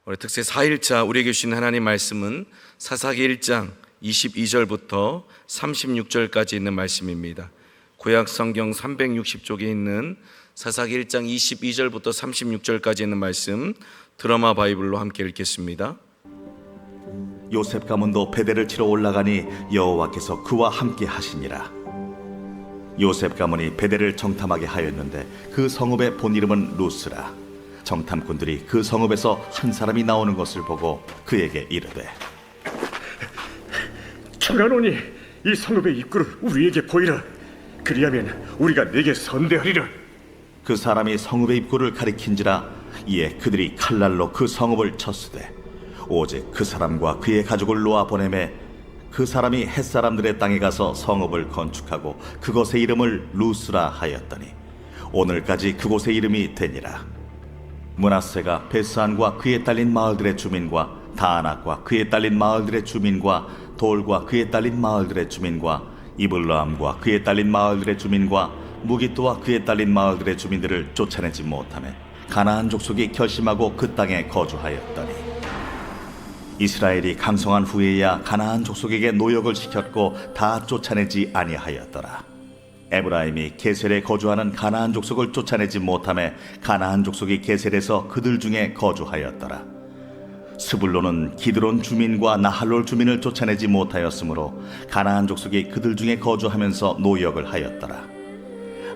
우리 특세 4일차 우리에게 주신 하나님 말씀은 사사기 1장 22절부터 36절까지 있는 말씀입니다. 구약 성경 360쪽에 있는 사사기 1장 22절부터 36절까지 있는 말씀 드라마 바이블로 함께 읽겠습니다. 요셉 가문도 베델을 치러 올라가니 여호와께서 그와 함께 하시니라. 요셉 가문이 베델을 정탐하게 하였는데 그 성읍의 본 이름은 루스라. 정탐꾼들이 그 성읍에서 한 사람이 나오는 것을 보고 그에게 이르되, 청하노니 이 성읍의 입구를 우리에게 보이라. 그리하면 우리가 네게 선대하리라. 그 사람이 성읍의 입구를 가리킨지라. 이에 그들이 칼날로 그 성읍을 쳤으되 오직 그 사람과 그의 가족을 놓아 보내매 그 사람이 햇사람들의 땅에 가서 성읍을 건축하고 그곳의 이름을 루스라 하였더니 오늘까지 그곳의 이름이 되니라. 므낫세가 베스안과 그에 딸린 마을들의 주민과 다안악과 그에 딸린 마을들의 주민과 돌과 그에 딸린 마을들의 주민과 이블라함과 그에 딸린 마을들의 주민과 무기또와 그에 딸린 마을들의 주민들을 쫓아내지 못하며 가나안 족속이 결심하고 그 땅에 거주하였더니 이스라엘이 강성한 후에야 가나안 족속에게 노역을 시켰고 다 쫓아내지 아니하였더라. 에브라임이 게셀에 거주하는 가나안 족속을 쫓아내지 못하며 가나안 족속이 게셀에서 그들 중에 거주하였더라. 스불론은 기드론 주민과 나할롤 주민을 쫓아내지 못하였으므로 가나안 족속이 그들 중에 거주하면서 노역을 하였더라.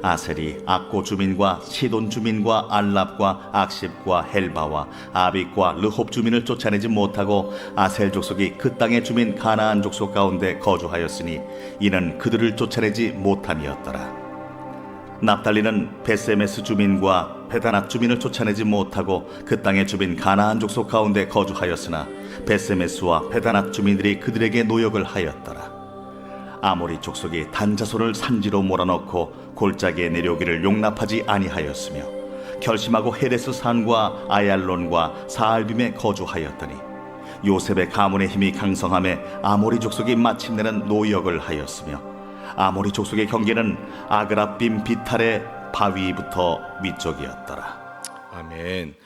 아셀이 악고 주민과 시돈 주민과 알랍과 악십과 헬바와 아빅과 르홉 주민을 쫓아내지 못하고 아셀 족속이 그 땅의 주민 가나안 족속 가운데 거주하였으니 이는 그들을 쫓아내지 못함이었더라. 납달리는 베세메스 주민과 베다낙 주민을 쫓아내지 못하고 그 땅의 주민 가나안 족속 가운데 거주하였으나 베세메스와 베다낙 주민들이 그들에게 노역을 하였더라. 아모리 족속이 단자손을 산지로 몰아넣고 골짜기에 내려오기를 용납하지 아니하였으며 결심하고 헤레스 산과 아얄론과 사알빔에 거주하였더니 요셉의 가문의 힘이 강성함에 아모리 족속이 마침내는 노역을 하였으며 아모리 족속의 경계는 아그라빔 비탈의 바위부터 위쪽이었더라. 아멘.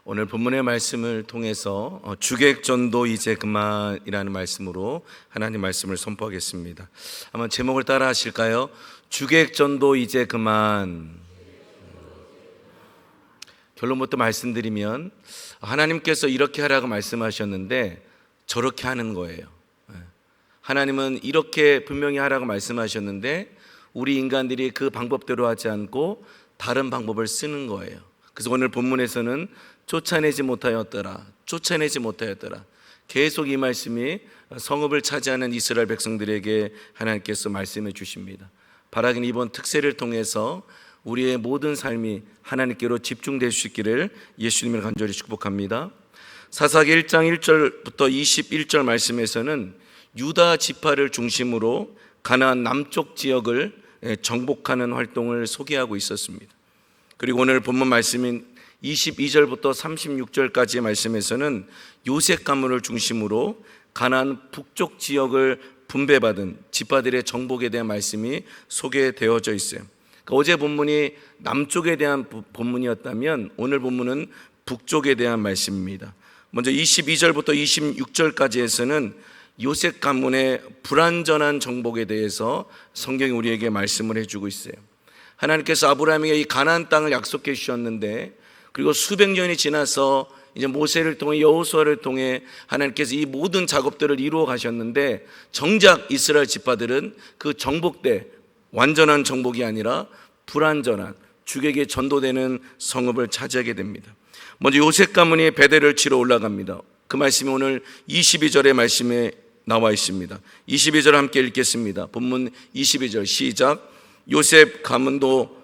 오늘 본문의 말씀을 통해서 주객전도 이제 그만이라는 말씀으로 하나님 말씀을 선포하겠습니다. 한번 제목을 따라 하실까요? 주객전도 이제 그만. 결론부터 말씀드리면 하나님께서 이렇게 하라고 말씀하셨는데 저렇게 하는 거예요. 하나님은 이렇게 분명히 하라고 말씀하셨는데 우리 인간들이 그 방법대로 하지 않고 다른 방법을 쓰는 거예요. 그래서 오늘 본문에서는 쫓아내지 못하였더라, 쫓아내지 못하였더라. 계속 이 말씀이 성읍을 차지하는 이스라엘 백성들에게 하나님께서 말씀해 주십니다. 바라긴 이번 특세를 통해서 우리의 모든 삶이 하나님께로 집중될 수 있기를 예수님을 간절히 축복합니다. 사사기 1장 1절부터 21절 말씀에서는 유다 지파를 중심으로 가나안 남쪽 지역을 정복하는 활동을 소개하고 있었습니다. 그리고 오늘 본문 말씀인 22절부터 36절까지의 말씀에서는 요셉 가문을 중심으로 가나안 북쪽 지역을 분배받은 지파들의 정복에 대한 말씀이 소개되어져 있어요. 그러니까 어제 본문이 남쪽에 대한 본문이었다면 오늘 본문은 북쪽에 대한 말씀입니다. 먼저 22절부터 26절까지에서는 요셉 가문의 불완전한 정복에 대해서 성경이 우리에게 말씀을 해주고 있어요. 하나님께서 아브라함에게 이 가나안 땅을 약속해 주셨는데 그리고 수백 년이 지나서 이제 모세를 통해 여호수아를 통해 하나님께서 이 모든 작업들을 이루어 가셨는데 정작 이스라엘 지파들은 그 정복 때 완전한 정복이 아니라 불완전한 주객에 전도되는 성읍을 차지하게 됩니다. 먼저 요셉 가문이 베델을 치러 올라갑니다. 그 말씀이 오늘 22절의 말씀에 나와 있습니다. 22절 함께 읽겠습니다. 본문 22절 시작. 요셉 가문도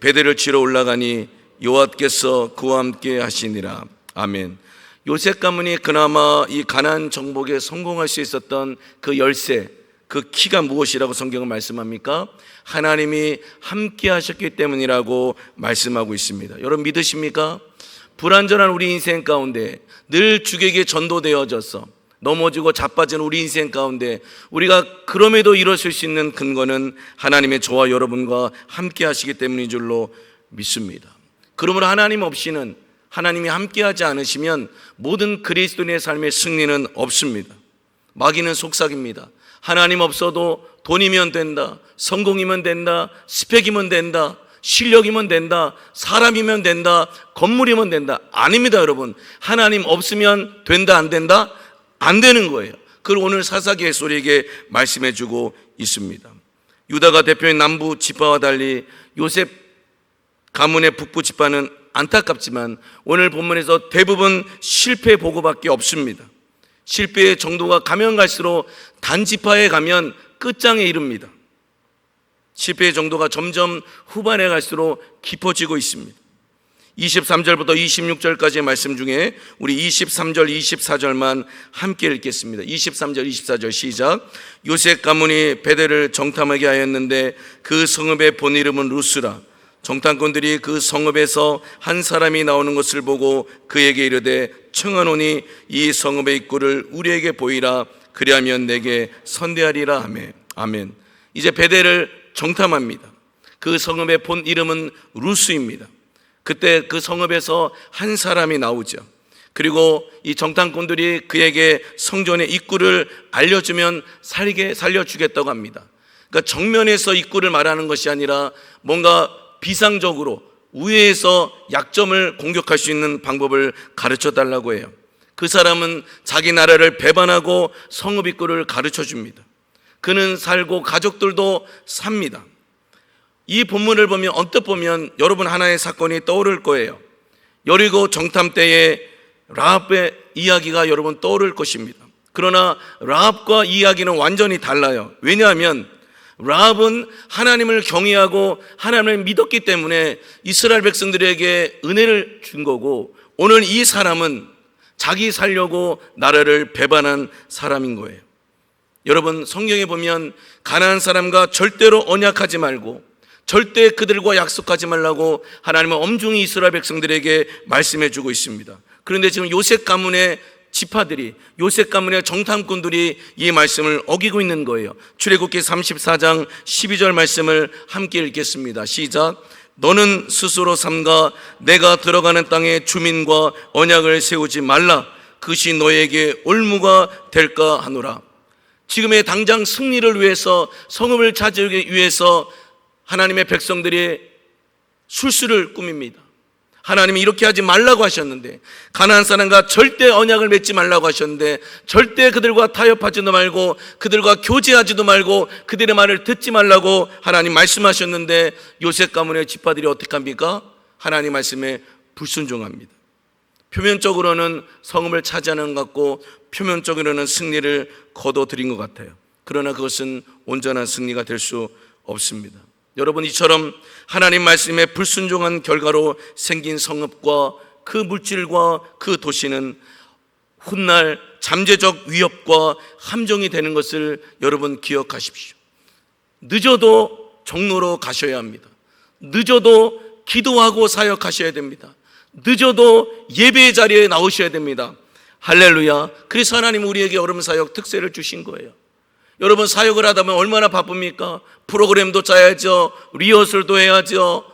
베델을 치러 올라가니 여호와께서 그와 함께 하시니라. 아멘. 요셉 가문이 그나마 이 가나안 정복에 성공할 수 있었던 그 열쇠, 그 키가 무엇이라고 성경은 말씀합니까? 하나님이 함께 하셨기 때문이라고 말씀하고 있습니다. 여러분 믿으십니까? 불완전한 우리 인생 가운데 늘 주객에 전도되어져서 넘어지고 자빠진 우리 인생 가운데 우리가 그럼에도 일어설 수 있는 근거는 하나님의 저와 여러분과 함께 하시기 때문인 줄로 믿습니다. 그러므로 하나님 없이는 하나님이 함께하지 않으시면 모든 그리스도인의 삶의 승리는 없습니다. 마귀는 속삭입니다. 하나님 없어도 돈이면 된다, 성공이면 된다, 스펙이면 된다, 실력이면 된다, 사람이면 된다, 건물이면 된다. 아닙니다, 여러분. 하나님 없으면 된다, 안 된다? 안 되는 거예요. 그걸 오늘 사사기의 소리에게 말씀해 주고 있습니다. 유다가 대표인 남부 지파와 달리 요셉 가문의 북부 지파는 안타깝지만 오늘 본문에서 대부분 실패 보고밖에 없습니다. 실패의 정도가 가면 갈수록 단지파에 가면 끝장에 이릅니다. 실패의 정도가 점점 후반에 갈수록 깊어지고 있습니다. 23절부터 26절까지의 말씀 중에 우리 23절, 24절만 함께 읽겠습니다. 23절, 24절 시작. 요셉 가문이 베델을 정탐하게 하였는데 그 성읍의 본 이름은 루스라. 정탐꾼들이 그 성읍에서 한 사람이 나오는 것을 보고 그에게 이르되 청하노니 이 성읍의 입구를 우리에게 보이라. 그리하면 내게 선대하리라 하매. 아멘. 이제 베델을 정탐합니다. 그 성읍의 본 이름은 루스입니다. 그때 그 성읍에서 한 사람이 나오죠. 그리고 이 정탐꾼들이 그에게 성전의 입구를 알려주면 살려주겠다고 합니다. 그러니까 정면에서 입구를 말하는 것이 아니라 뭔가 비상적으로 우회에서 약점을 공격할 수 있는 방법을 가르쳐 달라고 해요. 그 사람은 자기 나라를 배반하고 성읍 입구를 가르쳐 줍니다. 그는 살고 가족들도 삽니다. 이 본문을 보면 언뜻 보면 여러분 하나의 사건이 떠오를 거예요. 여리고 정탐 때에 라합의 이야기가 여러분 떠오를 것입니다. 그러나 라합과 이야기는 완전히 달라요. 왜냐하면 라합은 하나님을 경외하고 하나님을 믿었기 때문에 이스라엘 백성들에게 은혜를 준 거고, 오늘 이 사람은 자기 살려고 나라를 배반한 사람인 거예요. 여러분 성경에 보면 가나안 사람과 절대로 언약하지 말고 절대 그들과 약속하지 말라고 하나님은 엄중히 이스라엘 백성들에게 말씀해 주고 있습니다. 그런데 지금 요셉 가문의 지파들이, 요셉 가문의 정탐꾼들이 이 말씀을 어기고 있는 거예요. 출애굽기 34장 12절 말씀을 함께 읽겠습니다. 시작. 너는 스스로 삼가 내가 들어가는 땅의 주민과 언약을 세우지 말라. 그것이 너에게 올무가 될까 하노라. 지금의 당장 승리를 위해서, 성읍을 차지하기 위해서 하나님의 백성들이 술수를 꾸밉니다. 하나님이 이렇게 하지 말라고 하셨는데, 가나안 사람과 절대 언약을 맺지 말라고 하셨는데, 절대 그들과 타협하지도 말고 그들과 교제하지도 말고 그들의 말을 듣지 말라고 하나님 말씀하셨는데, 요셉 가문의 지파들이 어떻게 합니까? 하나님 말씀에 불순종합니다. 표면적으로는 성읍을 차지하는 것 같고 표면적으로는 승리를 거둬들인 것 같아요. 그러나 그것은 온전한 승리가 될 수 없습니다. 여러분, 이처럼 하나님 말씀에 불순종한 결과로 생긴 성읍과 그 물질과 그 도시는 훗날 잠재적 위협과 함정이 되는 것을 여러분 기억하십시오. 늦어도 종로로 가셔야 합니다. 늦어도 기도하고 사역하셔야 됩니다. 늦어도 예배의 자리에 나오셔야 됩니다. 할렐루야. 그래서 하나님 우리에게 여러분 사역 특세를 주신 거예요. 여러분 사역을 하다 보면 얼마나 바쁩니까? 프로그램도 짜야죠, 리허설도 해야죠,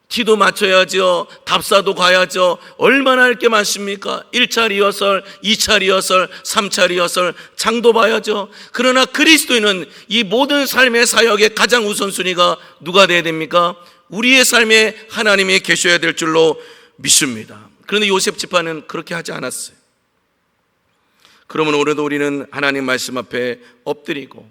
티도 맞춰야죠, 답사도 가야죠. 얼마나 할 게 많습니까? 1차 리허설, 2차 리허설, 3차 리허설, 장도 봐야죠. 그러나 그리스도인은 이 모든 삶의 사역의 가장 우선순위가 누가 돼야 됩니까? 우리의 삶에 하나님이 계셔야 될 줄로 믿습니다. 그런데 요셉 지파는 그렇게 하지 않았어요. 그러면 오늘도 우리는 하나님 말씀 앞에 엎드리고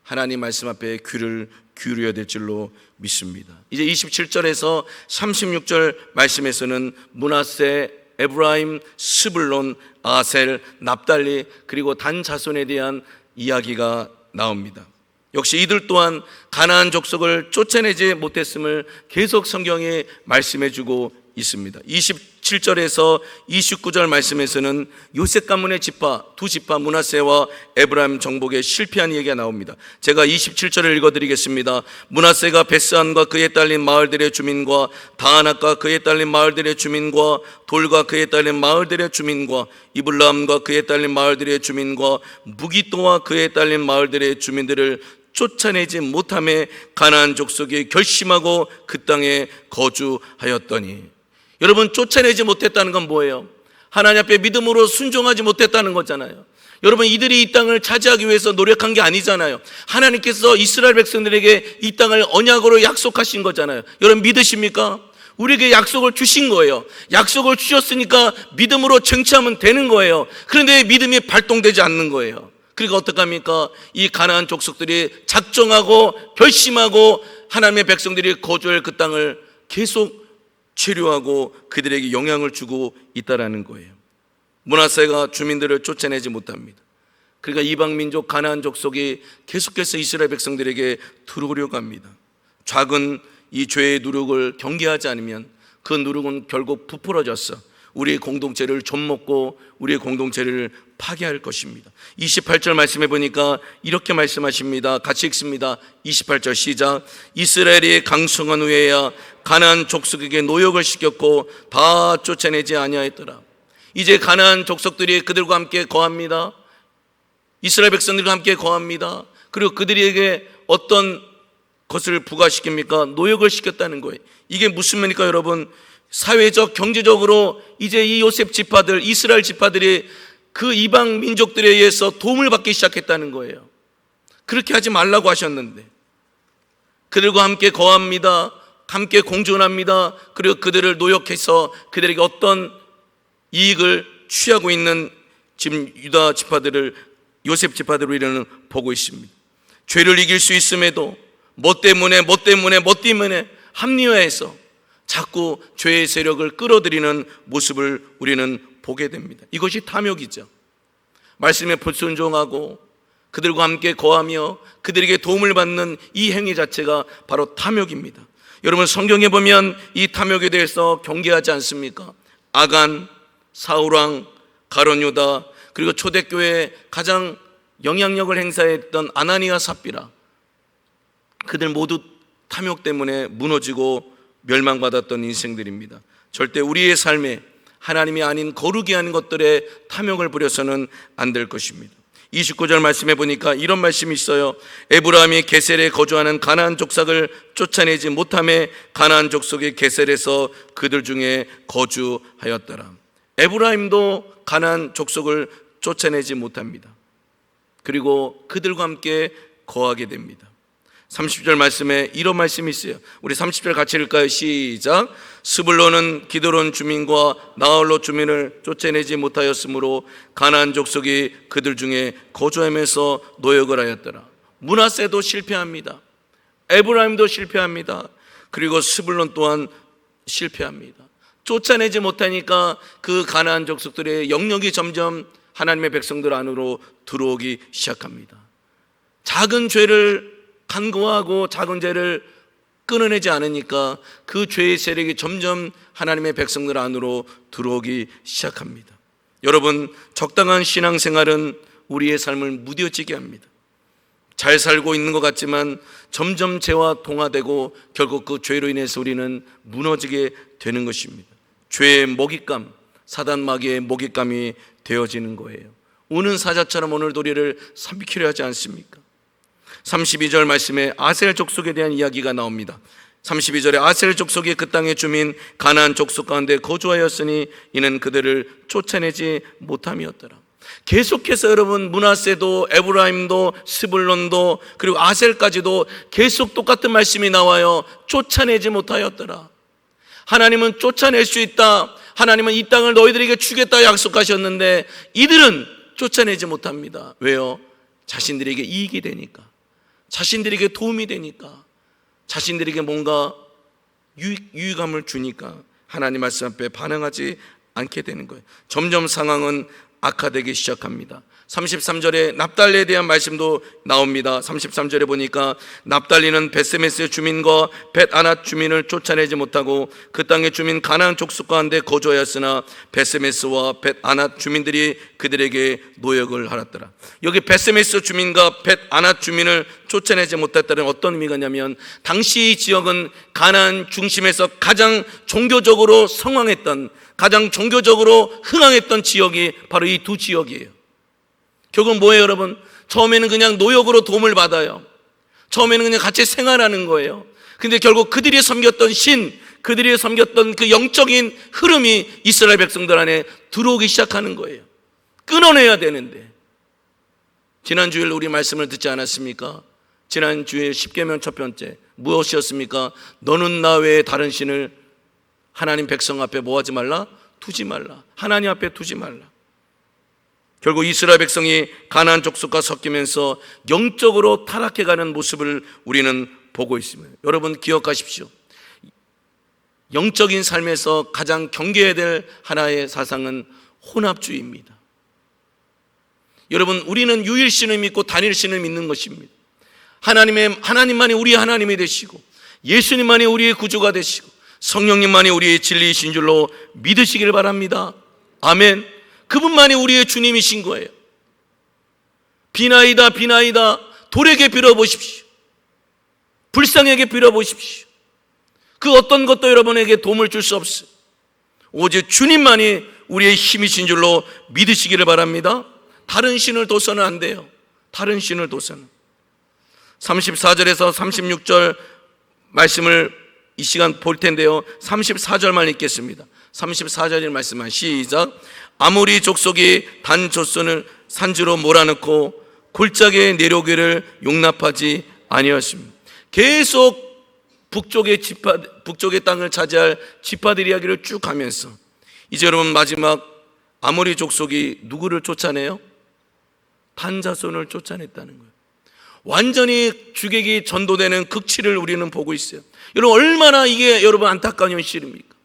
하나님 말씀 앞에 귀를 기울여야 될 줄로 믿습니다. 이제 27절에서 36절 말씀에서는 므낫세, 에브라임, 스불론, 아셀, 납달리 그리고 단 자손에 대한 이야기가 나옵니다. 역시 이들 또한 가나안 족속을 쫓아내지 못했음을 계속 성경에 말씀해 주고 있습니다. 27절에서 29절 말씀에서는 요셉 가문의 지파, 두 지파 므낫세와 에브라임 정복에 실패한 얘기가 나옵니다. 제가 27절을 읽어드리겠습니다. 므낫세가 베스안과 그에 딸린 마을들의 주민과 다아낙과 그에 딸린 마을들의 주민과 돌과 그에 딸린 마을들의 주민과 이블라함과 그에 딸린 마을들의 주민과 무기또와 그에 딸린 마을들의 주민들을 쫓아내지 못함에 가나안 족속이 결심하고 그 땅에 거주하였더니, 여러분, 쫓아내지 못했다는 건 뭐예요? 하나님 앞에 믿음으로 순종하지 못했다는 거잖아요. 여러분, 이들이 이 땅을 차지하기 위해서 노력한 게 아니잖아요. 하나님께서 이스라엘 백성들에게 이 땅을 언약으로 약속하신 거잖아요. 여러분, 믿으십니까? 우리에게 약속을 주신 거예요. 약속을 주셨으니까 믿음으로 쟁취하면 되는 거예요. 그런데 믿음이 발동되지 않는 거예요. 그러니까 어떡합니까? 이 가나안 족속들이 작정하고 결심하고 하나님의 백성들이 거주할 그 땅을 계속 체류하고 그들에게 영향을 주고 있다라는 거예요. 므낫세가 주민들을 쫓아내지 못합니다. 그러니까 이방 민족 가나안 족속이 계속해서 이스라엘 백성들에게 들어오려고 합니다. 작은 이 죄의 누룩을 경계하지 않으면 그 누룩은 결국 부풀어져서 우리의 공동체를 좀먹고 우리의 공동체를 파괴할 것입니다. 28절 말씀해 보니까 이렇게 말씀하십니다. 같이 읽습니다. 28절 시작. 이스라엘이 강성한 후에야 가나안 족속에게 노역을 시켰고 다 쫓아내지 아니하였더라. 이제 가나안 족속들이 그들과 함께 거합니다. 이스라엘 백성들과 함께 거합니다. 그리고 그들에게 어떤 것을 부과시킵니까? 노역을 시켰다는 거예요. 이게 무슨 말입니까, 여러분? 사회적, 경제적으로 이제 이 요셉 지파들, 이스라엘 지파들이 그 이방 민족들에 의해서 도움을 받기 시작했다는 거예요. 그렇게 하지 말라고 하셨는데 그들과 함께 거합니다. 함께 공존합니다. 그리고 그들을 노역해서 그들에게 어떤 이익을 취하고 있는 지금 유다 지파들을 요셉 지파들로 우리는 보고 있습니다. 죄를 이길 수 있음에도 뭐 때문에 합리화해서 자꾸 죄의 세력을 끌어들이는 모습을 우리는 보게 됩니다. 이것이 탐욕이죠. 말씀에 불순종하고 그들과 함께 거하며 그들에게 도움을 받는 이 행위 자체가 바로 탐욕입니다. 여러분, 성경에 보면 이 탐욕에 대해서 경계하지 않습니까? 아간, 사울왕, 가룟 유다, 그리고 초대교회에 가장 영향력을 행사했던 아나니아 삽비라, 그들 모두 탐욕 때문에 무너지고 멸망받았던 인생들입니다. 절대 우리의 삶에 하나님이 아닌 거룩이 아닌 것들에 탐욕을 부려서는 안 될 것입니다. 29절 말씀해 보니까 이런 말씀이 있어요. 에브라임이 게셀에 거주하는 가나안 족속을 쫓아내지 못함에 가나안 족속이 게셀에서 그들 중에 거주하였더라. 에브라임도 가나안 족속을 쫓아내지 못합니다. 그리고 그들과 함께 거하게 됩니다. 30절 말씀에 이런 말씀이 있어요. 우리 30절 같이 읽을까요? 시작. 스불론은 기드론 주민과 나홀로 주민을 쫓아내지 못하였으므로 가나안 족속이 그들 중에 거주하면서 노역을 하였더라. 므낫세도 실패합니다. 에브라임도 실패합니다. 그리고 스불론 또한 실패합니다. 쫓아내지 못하니까 그 가나안 족속들의 영역이 점점 하나님의 백성들 안으로 들어오기 시작합니다. 작은 죄를 간구하고 작은 죄를 끊어내지 않으니까 그 죄의 세력이 점점 하나님의 백성들 안으로 들어오기 시작합니다. 여러분, 적당한 신앙생활은 우리의 삶을 무뎌지게 합니다. 잘 살고 있는 것 같지만 점점 죄와 동화되고 결국 그 죄로 인해서 우리는 무너지게 되는 것입니다. 죄의 먹잇감, 사단 마귀의 먹잇감이 되어지는 거예요. 우는 사자처럼 오늘도 우리를 삼키려 하지 않습니까? 32절 말씀에 아셀 족속에 대한 이야기가 나옵니다. 32절에 아셀 족속이 그 땅의 주민 가나안 족속 가운데 거주하였으니 이는 그들을 쫓아내지 못함이었더라. 계속해서 여러분, 므낫세도 에브라임도 스불론도 그리고 아셀까지도 계속 똑같은 말씀이 나와요. 쫓아내지 못하였더라. 하나님은 쫓아낼 수 있다. 하나님은 이 땅을 너희들에게 주겠다 약속하셨는데 이들은 쫓아내지 못합니다. 왜요? 자신들에게 이익이 되니까, 자신들에게 도움이 되니까, 자신들에게 뭔가 유익감을 주니까 하나님 말씀 앞에 반응하지 않게 되는 거예요. 점점 상황은 악화되기 시작합니다. 33절에 납달리에 대한 말씀도 나옵니다. 33절에 보니까 납달리는 벳세메스 주민과 벳아낫 주민을 쫓아내지 못하고 그 땅의 주민 가나안 족속 가운데 거주하였으나 벳세메스와 벳아낫 주민들이 그들에게 노역을 하였더라. 여기 벳세메스 주민과 벳아낫 주민을 쫓아내지 못했다는 어떤 의미가 있냐면, 당시 이 지역은 가나안 중심에서 가장 종교적으로 성황했던, 가장 종교적으로 흥황했던 지역이 바로 이 두 지역이에요. 결국은 뭐예요, 여러분? 처음에는 그냥 노역으로 도움을 받아요. 처음에는 그냥 같이 생활하는 거예요. 근데 결국 그들이 섬겼던 신, 그들이 섬겼던 그 영적인 흐름이 이스라엘 백성들 안에 들어오기 시작하는 거예요. 끊어내야 되는데, 지난주일 우리 말씀을 듣지 않았습니까? 지난주일 10계명 첫 번째 무엇이었습니까? 너는 나 외에 다른 신을 하나님 백성 앞에 뭐하지 말라? 두지 말라. 하나님 앞에 두지 말라. 결국 이스라엘 백성이 가나안 족속과 섞이면서 영적으로 타락해가는 모습을 우리는 보고 있습니다. 여러분 기억하십시오. 영적인 삶에서 가장 경계해야 될 하나의 사상은 혼합주의입니다. 여러분, 우리는 유일신을 믿고 단일신을 믿는 것입니다. 하나님만이 우리의 하나님이 되시고 예수님만이 우리의 구주가 되시고 성령님만이 우리의 진리이신 줄로 믿으시길 바랍니다. 아멘. 그분만이 우리의 주님이신 거예요. 비나이다 비나이다 돌에게 빌어보십시오. 불상에게 빌어보십시오. 그 어떤 것도 여러분에게 도움을 줄 수 없어요. 오직 주님만이 우리의 힘이신 줄로 믿으시기를 바랍니다. 다른 신을 둬서는 안 돼요. 다른 신을 둬서는. 34절에서 36절 말씀을 이 시간 볼 텐데요, 34절만 읽겠습니다. 34절의 말씀만 시작. 아모리 족속이 단 조선을 산지로 몰아넣고 골짜기에 내려오기를 용납하지 아니하였습니다. 계속 북쪽의 땅을 차지할 지파들 이야기를 쭉 가면서 이제 여러분 마지막 아모리 족속이 누구를 쫓아내요? 단 자손을 쫓아냈다는 거예요. 완전히 주객이 전도되는 극치를 우리는 보고 있어요. 여러분, 얼마나 이게 여러분 안타까운 현실입니까?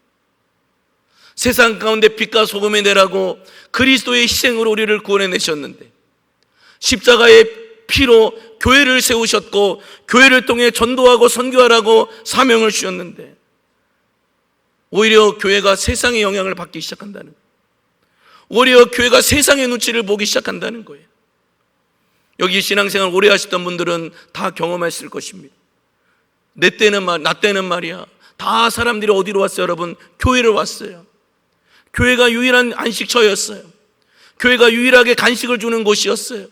세상 가운데 빛과 소금이 되라고 그리스도의 희생으로 우리를 구원해내셨는데, 십자가의 피로 교회를 세우셨고 교회를 통해 전도하고 선교하라고 사명을 주셨는데, 오히려 교회가 세상의 영향을 받기 시작한다는 거예요. 오히려 교회가 세상의 눈치를 보기 시작한다는 거예요. 여기 신앙생활 오래 하셨던 분들은 다 경험했을 것입니다. 나 때는 말이야, 다 사람들이 어디로 왔어요? 여러분, 교회를 왔어요. 교회가 유일한 안식처였어요. 교회가 유일하게 간식을 주는 곳이었어요.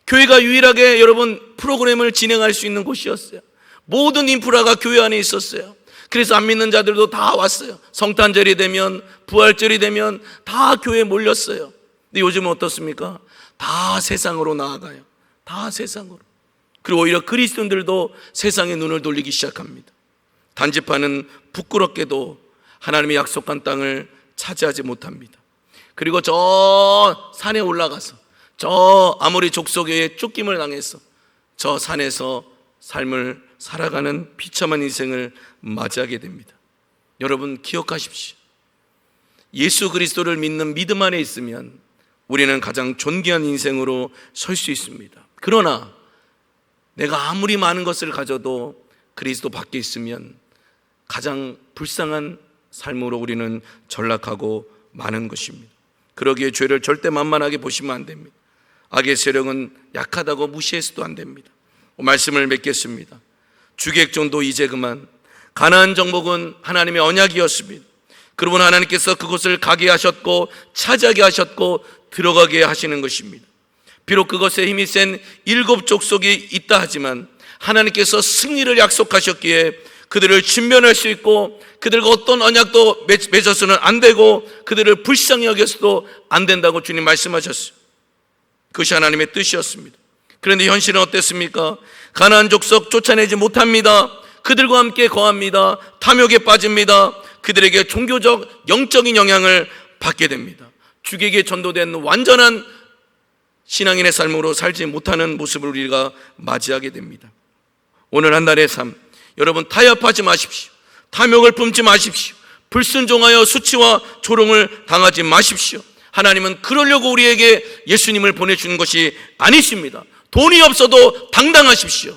교회가 유일하게 여러분 프로그램을 진행할 수 있는 곳이었어요. 모든 인프라가 교회 안에 있었어요. 그래서 안 믿는 자들도 다 왔어요. 성탄절이 되면, 부활절이 되면 다 교회에 몰렸어요. 근데 요즘은 어떻습니까? 다 세상으로 나아가요. 다 세상으로. 그리고 오히려 그리스도인들도 세상에 눈을 돌리기 시작합니다. 단지파는 부끄럽게도 하나님의 약속한 땅을 차지하지 못합니다. 그리고 저 산에 올라가서 저 아모리 족속의 쫓김을 당해서 저 산에서 삶을 살아가는 비참한 인생을 맞이하게 됩니다. 여러분 기억하십시오. 예수 그리스도를 믿는 믿음 안에 있으면 우리는 가장 존귀한 인생으로 설 수 있습니다. 그러나 내가 아무리 많은 것을 가져도 그리스도 밖에 있으면 가장 불쌍한 삶으로 우리는 전락하고 마는 것입니다. 그러기에 죄를 절대 만만하게 보시면 안 됩니다. 악의 세력은 약하다고 무시해서도 안 됩니다. 말씀을 맺겠습니다. 주객전도 이제 그만. 가나안 정복은 하나님의 언약이었습니다. 그러면 하나님께서 그곳을 가게 하셨고 차지하게 하셨고 들어가게 하시는 것입니다. 비록 그것에 힘이 센 7 족속이 있다 하지만 하나님께서 승리를 약속하셨기에 그들을 진면할 수 있고 그들과 어떤 언약도 맺어서는 안 되고 그들을 불쌍히 여겨서도 안 된다고 주님 말씀하셨어요. 그것이 하나님의 뜻이었습니다. 그런데 현실은 어땠습니까? 가나안 족속 쫓아내지 못합니다. 그들과 함께 거합니다. 탐욕에 빠집니다. 그들에게 종교적 영적인 영향을 받게 됩니다. 주객에 전도된 완전한 신앙인의 삶으로 살지 못하는 모습을 우리가 맞이하게 됩니다. 오늘 한 달의 삶, 여러분 타협하지 마십시오. 탐욕을 품지 마십시오. 불순종하여 수치와 조롱을 당하지 마십시오. 하나님은 그러려고 우리에게 예수님을 보내주는 것이 아니십니다. 돈이 없어도 당당하십시오.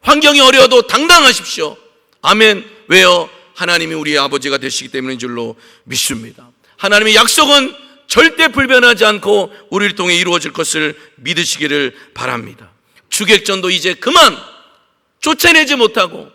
환경이 어려워도 당당하십시오. 아멘. 왜요? 하나님이 우리의 아버지가 되시기 때문인 줄로 믿습니다. 하나님의 약속은 절대 불변하지 않고 우리를 통해 이루어질 것을 믿으시기를 바랍니다. 주객전도 이제 그만. 쫓아내지 못하고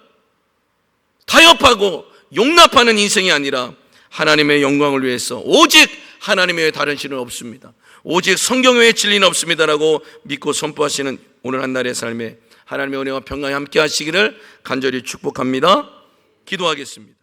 타협하고 용납하는 인생이 아니라 하나님의 영광을 위해서 오직 하나님 외에 다른 신은 없습니다. 오직 성경 외에 진리는 없습니다라고 믿고 선포하시는 오늘 한 날의 삶에 하나님의 은혜와 평강이 함께 하시기를 간절히 축복합니다. 기도하겠습니다.